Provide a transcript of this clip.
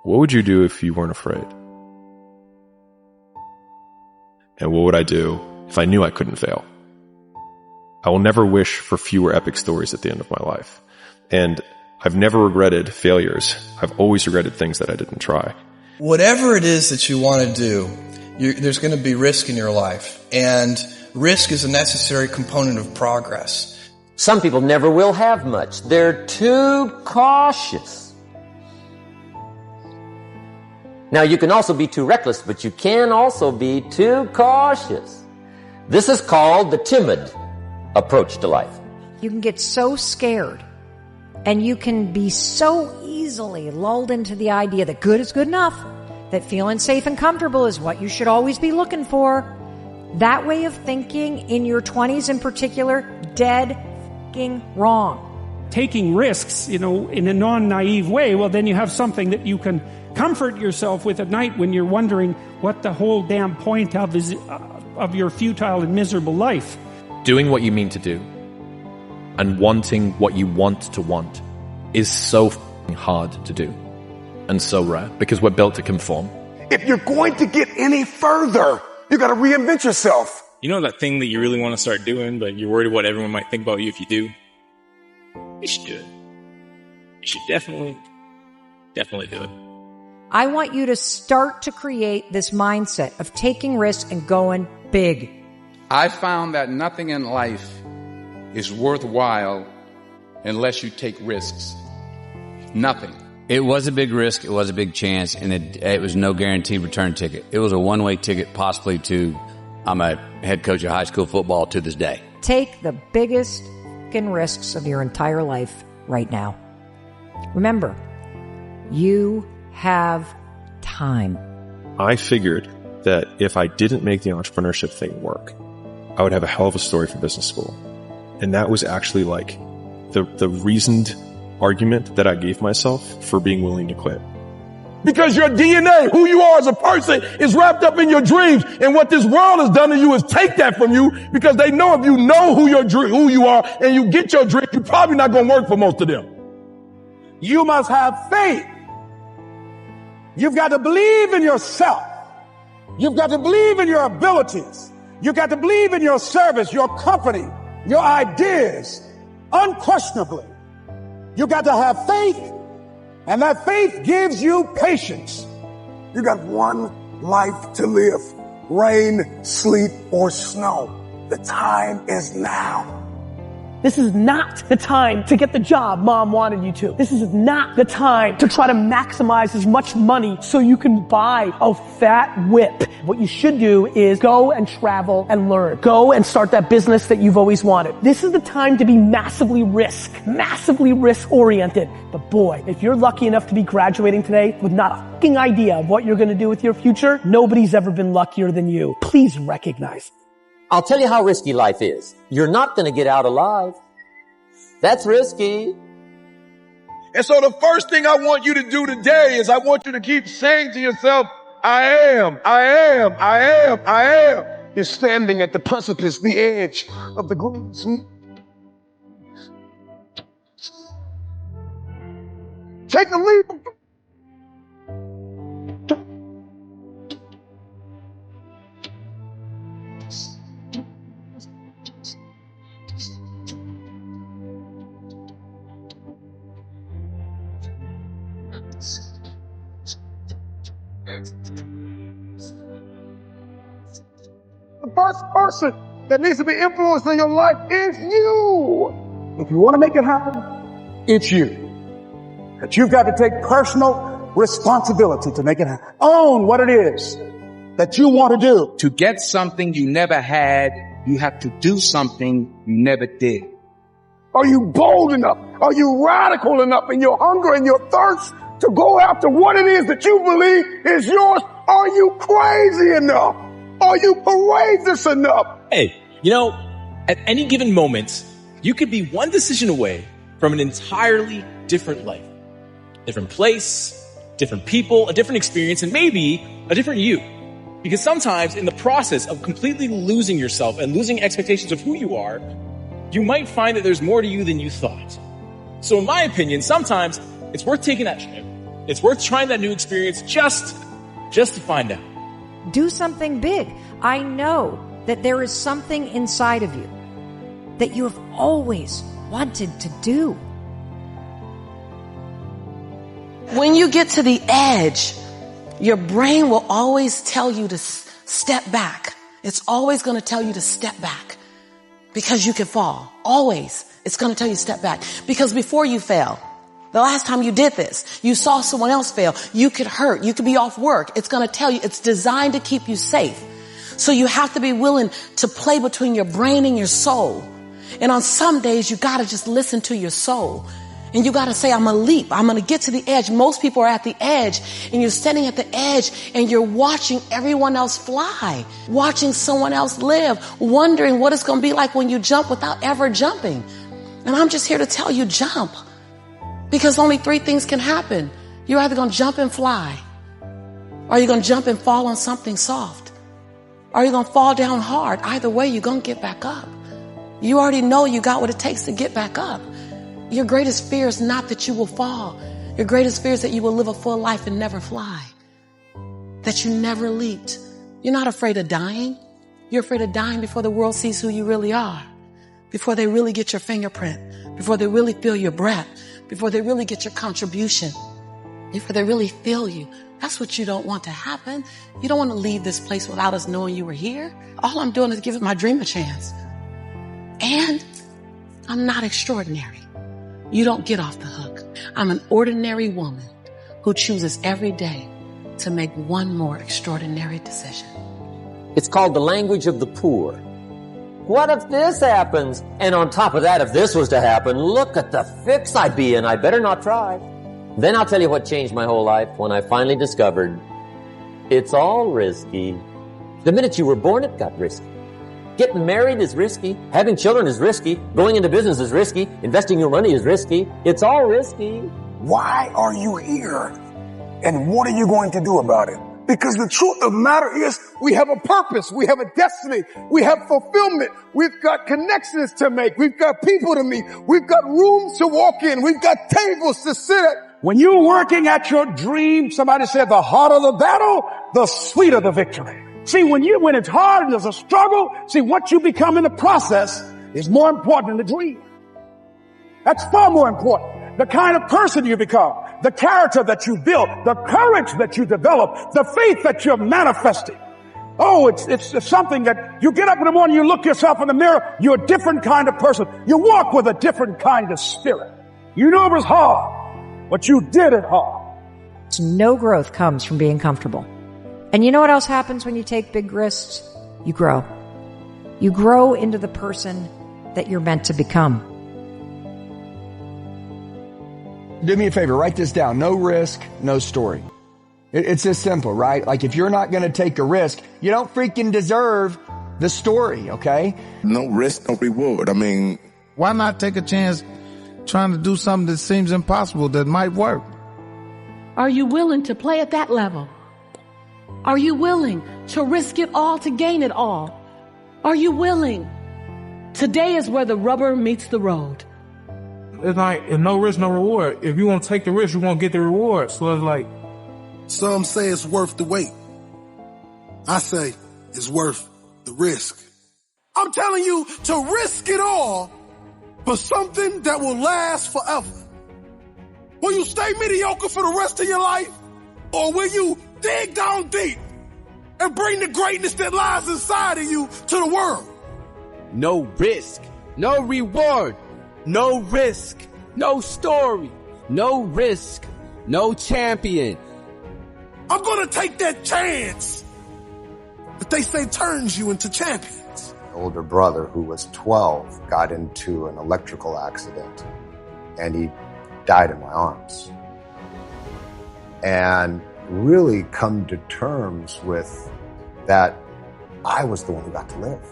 What would you do if you weren't afraid? And what would I do if I knew I couldn't fail? I will never wish for fewer epic stories at the end of my life. And I've never regretted failures. I've always regretted things that I didn't try. Whatever it is that you want to do, there's going to be risk in your life. And risk is a necessary component of progress. Some people never will have much. They're too cautious. Now, you can also be too reckless, but you can also be too cautious. This is called the timid approach to life. You can get so scared, and you can be so easily lulled into the idea that good is good enough, that feeling safe and comfortable is what you should always be looking for. That way of thinking in your 20s in particular, dead f***ing wrong. Taking risks, in a non-naive way, well, then you have something that you can comfort yourself with at night when you're wondering what the whole damn point of your futile and miserable life. Doing what you mean to do and wanting what you want to want is so hard to do and so rare because we're built to conform. If you're going to get any further, you got to reinvent yourself. You know that thing that you really want to start doing, but you're worried what everyone might think about you if you do? You should do it. You should definitely do it. I want you to start to create this mindset of taking risks and going big. I found that nothing in life is worthwhile unless you take risks. Nothing. It was a big risk. It was a big chance, and it was no guaranteed return ticket. It was a one-way ticket possibly to, I'm a head coach of high school football to this day. Take the biggest f***ing risks of your entire life right now. Remember, you have time. I figured that if I didn't make the entrepreneurship thing work, I would have a hell of a story for business school. And that was actually like the reasoned argument that I gave myself for being willing to quit. Because your DNA, who you are as a person, is wrapped up in your dreams. And what this world has done to you is take that from you because they know if you know who you are and you get your dream, you're probably not going to work for most of them. You must have faith. You've got to believe in yourself. You've got to believe in your abilities. You've got to believe in your service, your company, your ideas, unquestionably. You've got to have faith, and that faith gives you patience. You got one life to live. Rain, sleet, or snow. The time is now. This is not the time to get the job mom wanted you to. This is not the time to try to maximize as much money so you can buy a fat whip. What you should do is go and travel and learn. Go and start that business that you've always wanted. This is the time to be massively risk oriented. But boy, if you're lucky enough to be graduating today with not a fucking idea of what you're going to do with your future, nobody's ever been luckier than you. Please recognize it. I'll tell you how risky life is. You're not going to get out alive. That's risky. And so the first thing I want you to do today is I want you to keep saying to yourself, I am. You're standing at the precipice, the edge of the greatest. Take a leap. The first person that needs to be influencing your life is you. If you want to make it happen, it's you. But you've got to take personal responsibility to make it happen. Own what it is that you want to do. To get something you never had, you have to do something you never did. Are you bold enough? Are you radical enough in your hunger and your thirst to go after what it is that you believe is yours? Are you crazy enough? Are you courageous enough? Hey, at any given moment, you could be one decision away from an entirely different life. Different place, different people, a different experience, and maybe a different you. Because sometimes in the process of completely losing yourself and losing expectations of who you are, you might find that there's more to you than you thought. So in my opinion, sometimes it's worth taking that trip It's worth trying that new experience just to find out. Do something big. I know that there is something inside of you that you have always wanted to do. When you get to the edge, your brain will always tell you to step back. It's always going to tell you to step back because you can fall. Always. It's going to tell you to step back because before you fail, the last time you did this, you saw someone else fail. You could hurt. You could be off work. It's going to tell you it's designed to keep you safe. So you have to be willing to play between your brain and your soul. And on some days, you got to just listen to your soul. And you got to say, I'm going to leap. I'm going to get to the edge. Most people are at the edge and you're standing at the edge and you're watching everyone else fly, watching someone else live, wondering what it's going to be like when you jump without ever jumping. And I'm just here to tell you, jump. Because only three things can happen. You're either going to jump and fly, or you're going to jump and fall on something soft, or you're going to fall down hard. Either way, you're going to get back up. You already know you got what it takes to get back up. Your greatest fear is not that you will fall. Your greatest fear is that you will live a full life and never fly, that you never leaped. You're not afraid of dying. You're afraid of dying before the world sees who you really are, before they really get your fingerprint, before they really feel your breath, before they really get your contribution, before they really feel you. That's what you don't want to happen. You don't want to leave this place without us knowing you were here. All I'm doing is giving my dream a chance. And I'm not extraordinary. You don't get off the hook. I'm an ordinary woman who chooses every day to make one more extraordinary decision. It's called the language of the poor. What if this happens? And on top of that, if this was to happen, look at the fix I'd be in. I better not try. Then I'll tell you what changed my whole life when I finally discovered it's all risky. The minute you were born, it got risky. Getting married is risky. Having children is risky. Going into business is risky. Investing your money is risky. It's all risky. Why are you here? And what are you going to do about it? Because the truth of the matter is we have a purpose. We have a destiny. We have fulfillment. We've got connections to make. We've got people to meet. We've got rooms to walk in. We've got tables to sit at. When you're working at your dream, somebody said the harder the battle, the sweeter the victory. See, when it's hard and there's a struggle, see, what you become in the process is more important than the dream. That's far more important. The kind of person you become, the character that you build, the courage that you develop, the faith that you're manifesting. Oh, it's something that you get up in the morning, you look yourself in the mirror, you're a different kind of person. You walk with a different kind of spirit. You know it was hard, but you did it hard. No growth comes from being comfortable. And you know what else happens when you take big risks? You grow. You grow into the person that you're meant to become. Do me a favor, write this down. No risk, no story. It's this simple, right? Like if you're not going to take a risk, you don't freaking deserve the story, okay? No risk, no reward. I mean, why not take a chance trying to do something that seems impossible that might work? Are you willing to play at that level? Are you willing to risk it all to gain it all? Are you willing? Today is where the rubber meets the road. It's like, if no risk, no reward. If you want to take the risk, you're going to get the reward. So it's like, some say it's worth the wait. I say it's worth the risk. I'm telling you to risk it all for something that will last forever. Will you stay mediocre for the rest of your life? Or will you dig down deep and bring the greatness that lies inside of you to the world? No risk, no reward, no risk, no story, no risk, no champion. I'm gonna take that chance that they say turns you into champions. My older brother, who was 12, got into an electrical accident and he died in my arms. And really come to terms with that I was the one who got to live.